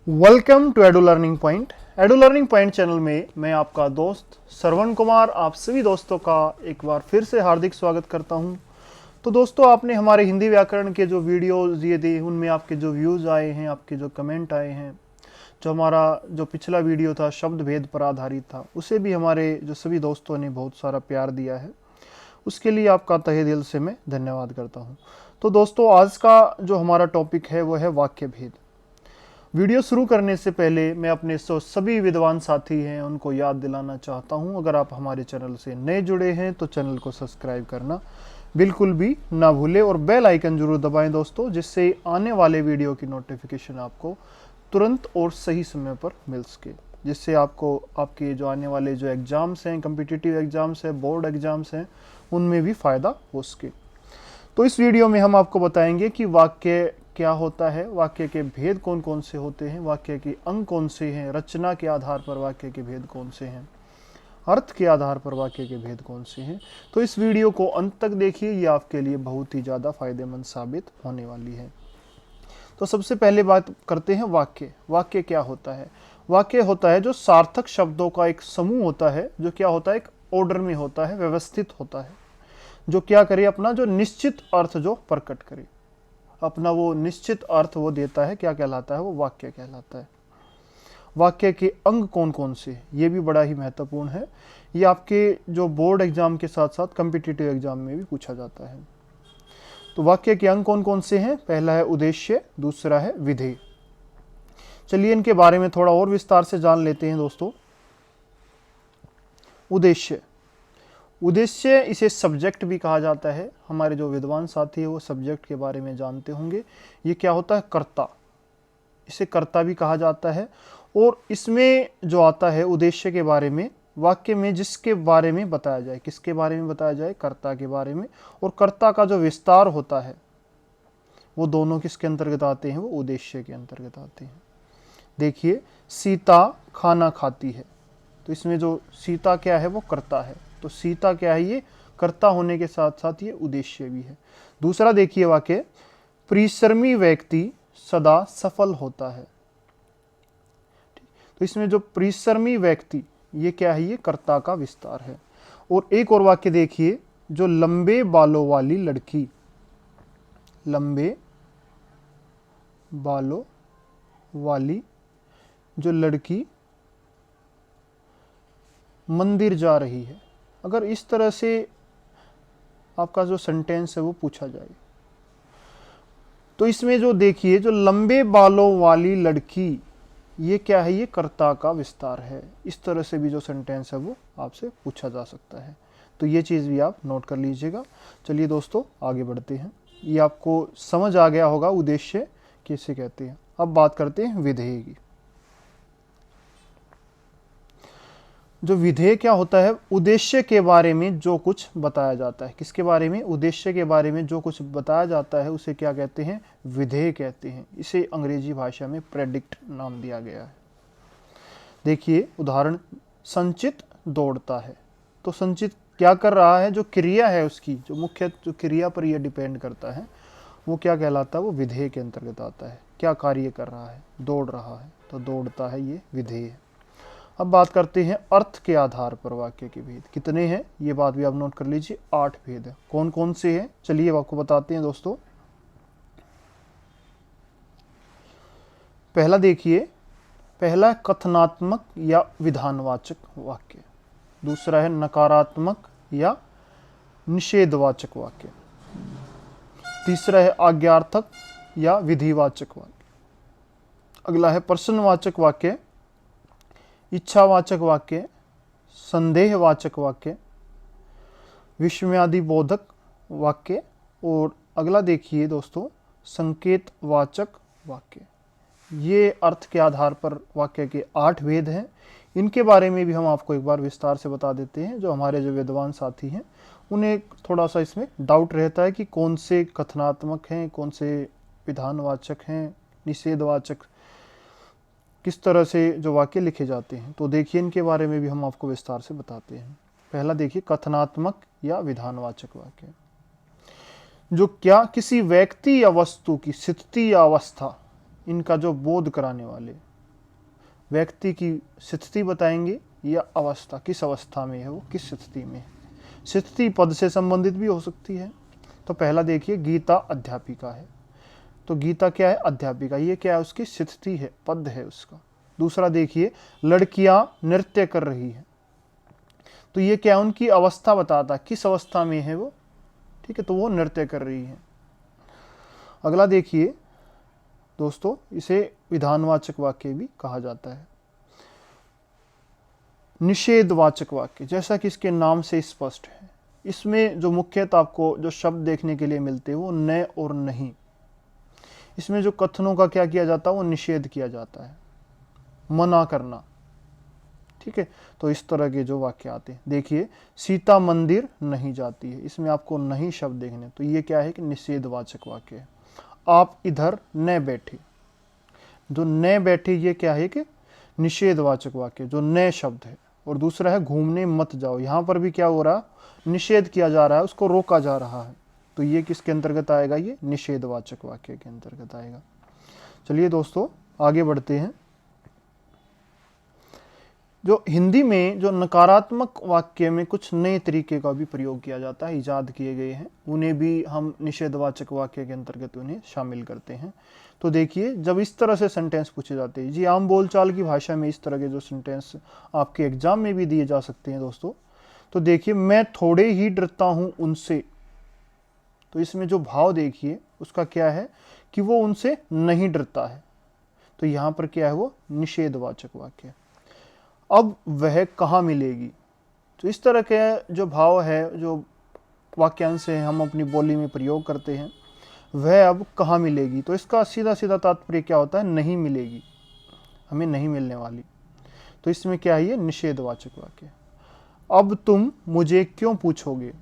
Welcome to Edu Learning Point. Edu Learning Point channel में मैं आपका दोस्त श्रवण कुमार आप सभी दोस्तों का एक बार फिर से हार्दिक स्वागत करता हूं। तो दोस्तों, आपने हमारे हिंदी व्याकरण के जो वीडियोस दिए थे उनमें आपके जो व्यूज़ आए हैं, आपके जो कमेंट आए हैं, जो हमारा जो पिछला वीडियो था शब्द भेद पर आधारित था, उसे भी हमारे जो सभी दोस्तों ने बहुत सारा प्यार दिया है। उसके लिए आपका तहे दिल से मैं धन्यवाद करता हूँ। तो दोस्तों, आज का जो हमारा टॉपिक है वो है वाक्य भेद। वीडियो शुरू करने से पहले मैं अपने सभी विद्वान साथी हैं उनको याद दिलाना चाहता हूं, अगर आप हमारे चैनल से नए जुड़े हैं तो चैनल को सब्सक्राइब करना बिल्कुल भी ना भूलें और बेल आइकन जरूर दबाएं दोस्तों, जिससे आने वाले वीडियो की नोटिफिकेशन आपको तुरंत और सही समय पर मिल सके, जिससे आपको आपके जो आने वाले जो एग्ज़ाम्स हैं, कम्पिटिटिव एग्ज़ाम्स हैं, बोर्ड एग्ज़ाम्स हैं, उनमें भी फ़ायदा हो सके। तो इस वीडियो में हम आपको बताएंगे कि वाक्य क्या होता है, वाक्य के भेद कौन कौन से होते हैं, वाक्य के अंग कौन से हैं, रचना के आधार पर वाक्य के भेद कौन से हैं, अर्थ के आधार पर वाक्य के भेद कौन से हैं। तो इस वीडियो को अंत तक देखिए, ये आपके लिए बहुत ही ज़्यादा फायदेमंद साबित होने वाली है। तो सबसे पहले बात करते हैं वाक्य। वाक्य क्या होता है? वाक्य होता है जो सार्थक शब्दों का एक समूह होता है, जो क्या होता है, एक ऑर्डर में होता है, व्यवस्थित होता है, जो क्या करे, अपना जो निश्चित अर्थ जो प्रकट करे, अपना वो निश्चित अर्थ वो देता है, क्या कहलाता है, वो वाक्य कहलाता है। वाक्य के अंग कौन कौन से, ये भी बड़ा ही महत्वपूर्ण है। ये आपके जो बोर्ड एग्जाम के साथ साथ कम्पिटिटिव एग्जाम में भी पूछा जाता है। तो वाक्य के अंग कौन कौन से हैं? पहला है उद्देश्य, दूसरा है विधेय। चलिए इनके बारे में थोड़ा और विस्तार से जान लेते हैं दोस्तों। उद्देश्य, उद्देश्य इसे सब्जेक्ट भी कहा जाता है। हमारे जो विद्वान साथी है वो सब्जेक्ट के बारे में जानते होंगे। ये क्या होता है? कर्ता, इसे कर्ता भी कहा जाता है। और इसमें जो आता है उद्देश्य के बारे में, वाक्य में जिसके बारे में बताया जाए, किसके बारे में बताया जाए? कर्ता के बारे में। और कर्ता का जो विस्तार होता है वो दोनों किसके अंतर्गत आते हैं? वो उद्देश्य के अंतर्गत आते हैं। देखिए, सीता खाना खाती है, तो इसमें जो सीता क्या है, वो कर्ता है। तो सीता क्या है? ये कर्ता होने के साथ साथ ये उद्देश्य भी है। दूसरा देखिए वाक्य, परिश्रमी व्यक्ति सदा सफल होता है। तो इसमें जो परिश्रमी व्यक्ति, ये क्या है? ये कर्ता का विस्तार है। और एक और वाक्य देखिए, जो लंबे बालों वाली लड़की, लंबे बालों वाली जो लड़की मंदिर जा रही है। अगर इस तरह से आपका जो सेंटेंस है वो पूछा जाए, तो इसमें जो देखिए, जो लंबे बालों वाली लड़की, ये क्या है? ये कर्ता का विस्तार है। इस तरह से भी जो सेंटेंस है वो आपसे पूछा जा सकता है। तो ये चीज़ भी आप नोट कर लीजिएगा। चलिए दोस्तों, आगे बढ़ते हैं। ये आपको समझ आ गया होगा उद्देश्य किसे कहते हैं। अब बात करते हैं विधेय की। जो विधेय क्या होता है? उद्देश्य के बारे में जो कुछ बताया जाता है। किसके बारे में? उद्देश्य के बारे में जो कुछ बताया जाता है उसे क्या कहते हैं? विधेय कहते हैं। इसे अंग्रेजी भाषा में प्रेडिक्ट नाम दिया गया है। देखिए उदाहरण, संचित दौड़ता है। तो संचित क्या कर रहा है? जो क्रिया है उसकी, जो मुख्य जो क्रिया पर यह डिपेंड करता है, वो क्या कहलाता है? वो विधेय के अंतर्गत आता है। क्या कार्य कर रहा है? दौड़ रहा है, तो दौड़ता है, ये विधेय है। अब बात करते हैं अर्थ के आधार पर वाक्य के भेद। कितने हैं ये बात भी आप नोट कर लीजिए, 8 भेद है। कौन कौन से हैं? चलिए आपको बताते हैं दोस्तों। पहला देखिए, पहला कथनात्मक या विधानवाचक वाक्य, दूसरा है नकारात्मक या निषेधवाचक वाक्य, तीसरा है आज्ञार्थक या विधिवाचक वाक्य, अगला है प्रश्नवाचक वाक्य, इच्छावाचक वाक्य, संदेहवाचक वाक्य, विस्मयादिबोधक वाक्य, और अगला देखिए दोस्तों, संकेतवाचक वाक्य। ये अर्थ के आधार पर वाक्य के 8 भेद हैं। इनके बारे में भी हम आपको एक बार विस्तार से बता देते हैं। जो हमारे जो विद्वान साथी हैं उन्हें थोड़ा सा इसमें डाउट रहता है कि कौन से कथनात्मक हैं, कौन से विधानवाचक हैं, निषेधवाचक, किस तरह से जो वाक्य लिखे जाते हैं। तो देखिए इनके बारे में भी हम आपको विस्तार से बताते हैं। पहला देखिए, कथनात्मक या विधानवाचक वाक्य, जो क्या किसी व्यक्ति या वस्तु की स्थिति या अवस्था, इनका जो बोध कराने वाले, व्यक्ति की स्थिति बताएंगे या अवस्था, किस अवस्था में है वो, किस स्थिति में है। स्थिति पद से संबंधित भी हो सकती है। तो पहला देखिए, गीता अध्यापिका है, तो गीता क्या है, अध्यापिका, ये क्या है, उसकी स्थिति है, पद है उसका। दूसरा देखिए, लड़कियां नृत्य कर रही है, तो ये क्या है, उनकी अवस्था बताता है, किस अवस्था में है वो, ठीक है, तो वो नृत्य कर रही है। अगला देखिए दोस्तों, इसे विधानवाचक वाक्य भी कहा जाता है। निषेधवाचक वाक्य, जैसा कि इसके नाम से स्पष्ट है, इसमें जो मुख्यतः आपको जो शब्द देखने के लिए मिलते हैं वो न और नहीं। इसमें जो कथनों का क्या किया जाता है, वो निषेध किया जाता है, मना करना, ठीक है। तो इस तरह के जो वाक्य आते हैं, देखिए सीता मंदिर नहीं जाती है, इसमें आपको नहीं शब्द देखने, तो ये क्या है कि निषेधवाचक वाक्य है। आप इधर न बैठे, जो न बैठे ये क्या है कि निषेधवाचक वाक्य, जो न शब्द है। और दूसरा है घूमने मत जाओ, यहाँ पर भी क्या हो रहा है, निषेध किया जा रहा है, उसको रोका जा रहा है, तो ये किसके अंतर्गत आएगा, ये निषेधवाचक वाक्य के अंतर्गत आएगा। चलिए दोस्तों आगे बढ़ते हैं। जो हिंदी में जो नकारात्मक वाक्य में कुछ नए तरीके का भी प्रयोग किया जाता है, इजाद किए गए हैं, उन्हें भी हम निषेधवाचक वाक्य के अंतर्गत उन्हें शामिल करते हैं। तो देखिए, जब इस तरह से सेंटेंस पूछे जाते हैं, जी आम बोलचाल की भाषा में इस तरह के जो सेंटेंस आपके एग्जाम में भी दिए जा सकते हैं दोस्तों। तो देखिए, मैं थोड़े ही डरता हूं उनसे, तो इसमें जो भाव देखिए उसका क्या है कि वो उनसे नहीं डरता है, तो यहाँ पर क्या है, वो निषेधवाचक वाक्य। अब वह कहाँ मिलेगी, तो इस तरह के जो भाव है, जो वाक्यांश है, हम अपनी बोली में प्रयोग करते हैं। वह अब कहाँ मिलेगी, तो इसका सीधा सीधा तात्पर्य क्या होता है, नहीं मिलेगी, हमें नहीं मिलने वाली, तो इसमें क्या है, ये निषेधवाचक वाक्य। अब तुम मुझे क्यों पूछोगे,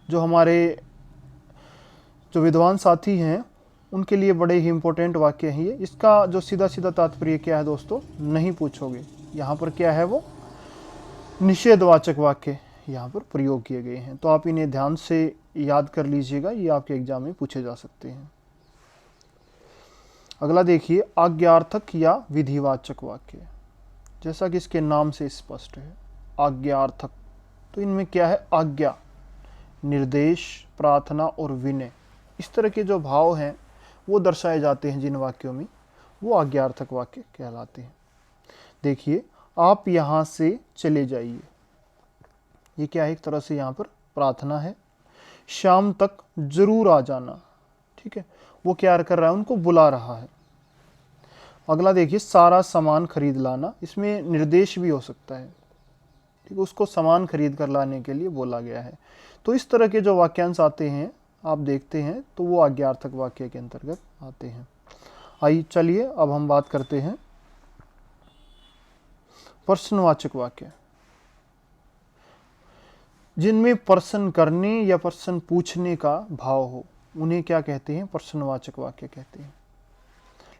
जो हमारे जो विद्वान साथी हैं उनके लिए बड़े ही इंपॉर्टेंट वाक्य है ये। इसका जो सीधा सीधा तात्पर्य क्या है दोस्तों, नहीं पूछोगे। यहाँ पर क्या है, वो निषेधवाचक वाक्य यहाँ पर प्रयोग किए गए हैं, तो आप इन्हें ध्यान से याद कर लीजिएगा, ये आपके एग्जाम में पूछे जा सकते हैं। अगला देखिए, आज्ञार्थक या विधिवाचक वाक्य, जैसा कि इसके नाम से स्पष्ट है, आज्ञार्थक, तो इनमें क्या है, आज्ञा, निर्देश, प्रार्थना और विनय, इस तरह के जो भाव हैं वो दर्शाए जाते हैं जिन वाक्यों में, वो आज्ञार्थक वाक्य कहलाते हैं। देखिए, आप यहाँ से चले जाइए, ये क्या है, एक तरह से यहाँ पर प्रार्थना है। शाम तक जरूर आ जाना, ठीक है, वो क्या कर रहा है, उनको बुला रहा है। अगला देखिए, सारा सामान खरीद लाना, इसमें निर्देश भी हो सकता है, ठीक है, उसको सामान खरीद कर लाने के लिए बोला गया है। तो इस तरह के जो वाक्यांश आते हैं आप देखते हैं, तो वो आज्ञार्थक वाक्य के अंतर्गत आते हैं। आइए चलिए अब हम बात करते हैं प्रश्नवाचक वाक्य, जिनमें प्रश्न करने या प्रश्न पूछने का भाव हो, उन्हें क्या कहते हैं, प्रश्नवाचक वाक्य कहते हैं,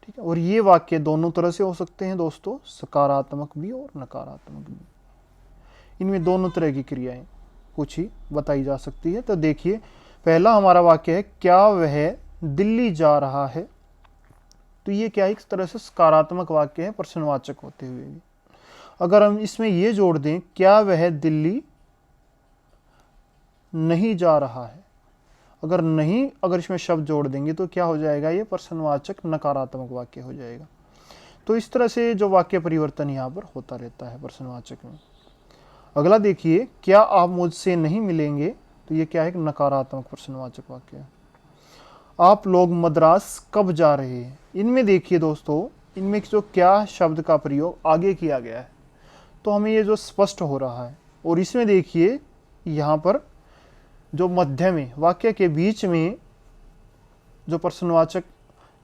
ठीक है। और ये वाक्य दोनों तरह से हो सकते हैं दोस्तों, सकारात्मक भी और नकारात्मक भी, इनमें दोनों तरह की क्रियाएं पूछी बताई जा सकती है। तो देखिए, पहला हमारा वाक्य है, क्या वह दिल्ली जा रहा है, तो ये क्या एक तरह से सकारात्मक वाक्य है, प्रश्नवाचक होते हुए भी। अगर हम इसमें ये जोड़ दें, क्या वह दिल्ली नहीं जा रहा है, अगर नहीं, अगर इसमें शब्द जोड़ देंगे तो क्या हो जाएगा, ये प्रश्नवाचक नकारात्मक वाक्य हो जाएगा। तो इस तरह से जो वाक्य परिवर्तन यहाँ पर होता रहता है प्रश्नवाचक में। अगला देखिए, क्या आप मुझसे नहीं मिलेंगे, तो ये क्या है, एक नकारात्मक प्रश्नवाचक वाक्य है। आप लोग मद्रास कब जा रहे हैं, इनमें देखिए दोस्तों, इनमें जो क्या शब्द का प्रयोग आगे किया गया है, तो हमें ये जो स्पष्ट हो रहा है। और इसमें देखिए, यहाँ पर जो मध्य में वाक्य के बीच में जो प्रश्नवाचक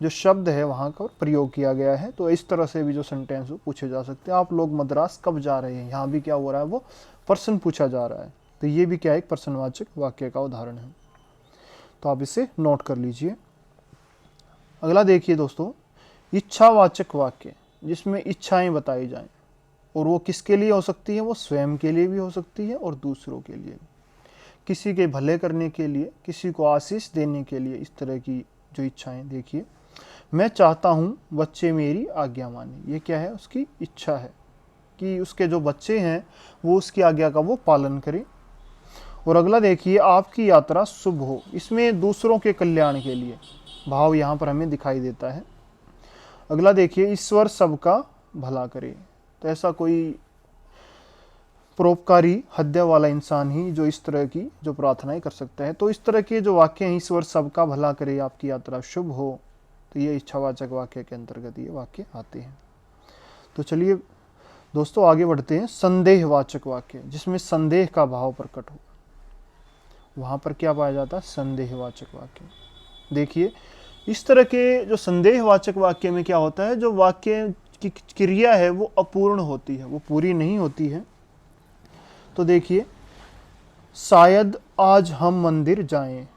जो शब्द है वहाँ का प्रयोग किया गया है, तो इस तरह से भी जो सेंटेंस पूछे जा सकते हैं। आप लोग मद्रास कब जा रहे हैं, यहाँ भी क्या हो रहा है, वो प्रश्न पूछा जा रहा है, तो ये भी क्या है, एक प्रश्नवाचक वाक्य का उदाहरण है, तो आप इसे नोट कर लीजिए। अगला देखिए दोस्तों, इच्छावाचक वाक्य, जिसमें इच्छाएं बताई जाएं, और वो किसके लिए हो सकती है, वो स्वयं के लिए भी हो सकती है और दूसरों के लिए भी, किसी के भले करने के लिए, किसी को आशीष देने के लिए, इस तरह की जो इच्छाएं। देखिए, मैं चाहता हूँ बच्चे मेरी आज्ञा माने। ये क्या है? उसकी इच्छा है कि उसके जो बच्चे हैं वो उसकी आज्ञा का वो पालन करें। और अगला देखिए, आपकी यात्रा शुभ हो। इसमें दूसरों के कल्याण के लिए भाव यहाँ पर हमें दिखाई देता है। अगला देखिए, ईश्वर सबका भला करे। तो ऐसा कोई परोपकारी हृदय वाला इंसान ही जो इस तरह की जो प्रार्थनाएं कर सकता है। तो इस तरह के जो वाक्य हैं, ईश्वर सबका भला करे, आपकी यात्रा शुभ हो, तो ये इच्छावाचक वाक्य के अंतर्गत ये वाक्य आते हैं। तो चलिए दोस्तों आगे बढ़ते हैं। संदेहवाचक वाक्य, जिसमें संदेह का भाव प्रकट हो, वहां पर क्या पाया जाता है? संदेहवाचक वाक्य। देखिए इस तरह के जो संदेहवाचक वाक्य में क्या होता है, जो वाक्य की क्रिया है वो अपूर्ण होती है, वो पूरी नहीं होती है। तो देखिए, शायद आज हम मंदिर जाएं।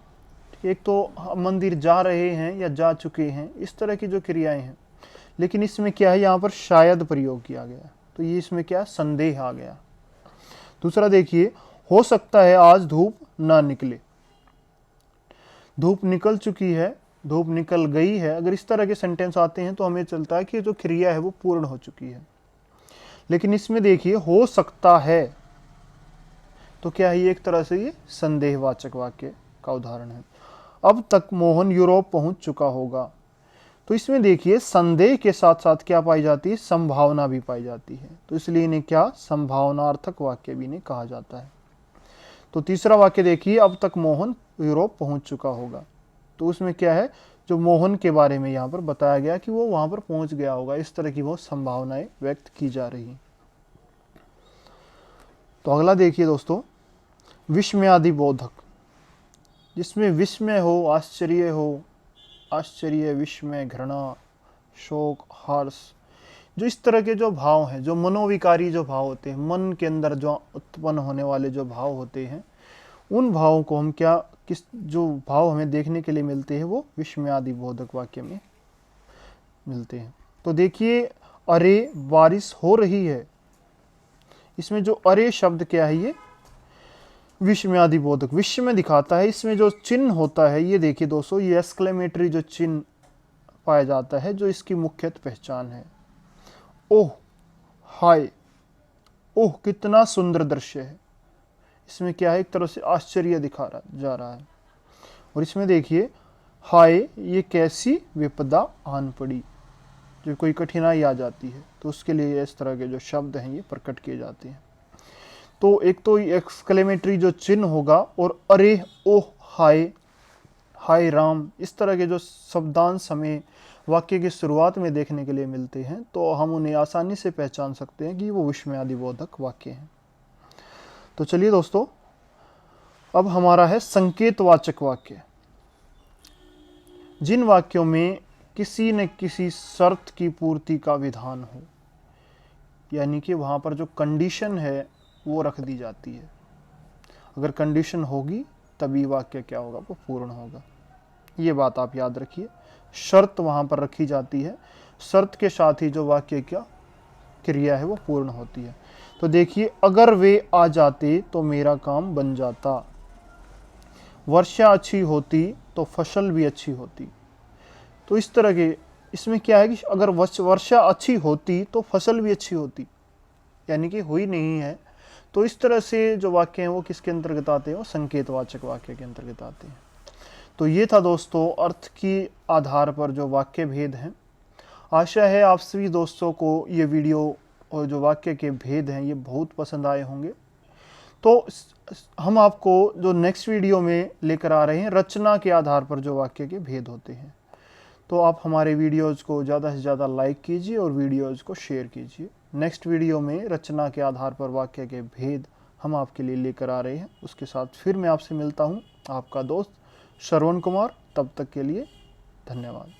एक तो हम मंदिर जा रहे हैं या जा चुके हैं, इस तरह की जो क्रियाएं हैं। लेकिन इसमें क्या है, यहाँ पर शायद प्रयोग किया गया, तो ये इसमें क्या? संदेह आ गया। दूसरा देखिए, हो सकता है आज धूप ना निकले। धूप निकल चुकी है, धूप निकल गई है। अगर इस तरह के सेंटेंस आते हैं तो हमें चलता है कि जो क्रिया है वो पूर्ण हो चुकी है। लेकिन इसमें देखिए, हो सकता है, तो क्या है? ये एक तरह से ये संदेहवाचक वाक्य का उदाहरण है। अब तक मोहन यूरोप पहुंच चुका होगा। तो इसमें देखिए, संदेह के साथ साथ क्या पाई जाती है? संभावना भी पाई जाती है। तो इसलिए इन्हें क्या? संभावनार्थक वाक्य भी इन्हें कहा जाता है। तो तीसरा वाक्य देखिए, अब तक मोहन यूरोप पहुंच चुका होगा। तो उसमें क्या है? जो मोहन के बारे में यहाँ पर बताया गया कि वो वहां पर पहुंच गया होगा, इस तरह की वो संभावनाएं व्यक्त की जा रही। तो अगला देखिए दोस्तों, विस्मयादि बोधक, जिसमें विस्मय हो, आश्चर्य हो, आश्चर्य, विस्मय, घृणा, शोक, हर्ष, जो इस तरह के जो भाव हैं, जो मनोविकारी जो भाव होते हैं, मन के अंदर जो उत्पन्न होने वाले जो भाव होते हैं, उन भावों को हम क्या, किस जो भाव हमें देखने के लिए मिलते हैं वो विस्मयादि बोधक वाक्य में मिलते हैं। तो देखिए, अरे बारिश हो रही है, इसमें जो अरे शब्द क्या है? ये विस्मयादि बोधक, विस्मय दिखाता है। इसमें जो चिन्ह होता है, ये देखिए दोस्तों, ये एक्सक्लेमेटरी जो चिन्ह पाया जाता है, जो इसकी मुख्य पहचान है। ओह, हाय, ओह कितना सुंदर दृश्य है। इसमें क्या है? एक तरह से आश्चर्य दिखा जा रहा है। और इसमें देखिए, हाय, ये कैसी विपदा आन पड़ी, जो कोई कठिनाई आ जाती है, तो उसके लिए इस तरह के जो शब्द हैं ये प्रकट किए जाते हैं। तो एक तो एक्सक्लेमेटरी जो चिन्ह होगा, और अरे, ओह, हाय, हाय राम, इस तरह के जो शब्दांश हमें वाक्य की शुरुआत में देखने के लिए मिलते हैं, तो हम उन्हें आसानी से पहचान सकते हैं कि वो विस्मयादि बोधक वाक्य हैं। तो चलिए दोस्तों, अब हमारा है संकेतवाचक वाक्य। जिन वाक्यों में किसी न किसी शर्त की पूर्ति का विधान हो, यानी कि वहाँ पर जो कंडीशन है वो रख दी जाती है। अगर कंडीशन होगी तभी वाक्य क्या होगा? वो पूर्ण होगा। ये बात आप याद रखिए, शर्त वहाँ पर रखी जाती है, शर्त के साथ ही जो वाक्य क्या क्रिया है वो पूर्ण होती है। तो देखिए, अगर वे आ जाते तो मेरा काम बन जाता, वर्षा अच्छी होती तो फसल भी अच्छी होती। तो इस तरह के इसमें क्या है कि अगर वर्षा अच्छी होती तो फसल भी अच्छी होती, यानी कि हुई नहीं है। तो इस तरह से जो वाक्य हैं वो किसके अंतर्गत आते हैं? वो संकेतवाचक वाक्य के अंतर्गत आते हैं। तो ये था दोस्तों अर्थ की आधार पर जो वाक्य भेद हैं। आशा है आप सभी दोस्तों को ये वीडियो और जो वाक्य के भेद हैं ये बहुत पसंद आए होंगे। तो हम आपको जो नेक्स्ट वीडियो में लेकर आ रहे हैं, रचना के आधार पर जो वाक्य के भेद होते हैं। तो आप हमारे वीडियोज़ को ज़्यादा से ज़्यादा लाइक कीजिए और वीडियोज़ को शेयर कीजिए। नेक्स्ट वीडियो में रचना के आधार पर वाक्य के भेद हम आपके लिए लेकर आ रहे हैं। उसके साथ फिर मैं आपसे मिलता हूँ, आपका दोस्त श्रवण कुमार। तब तक के लिए धन्यवाद।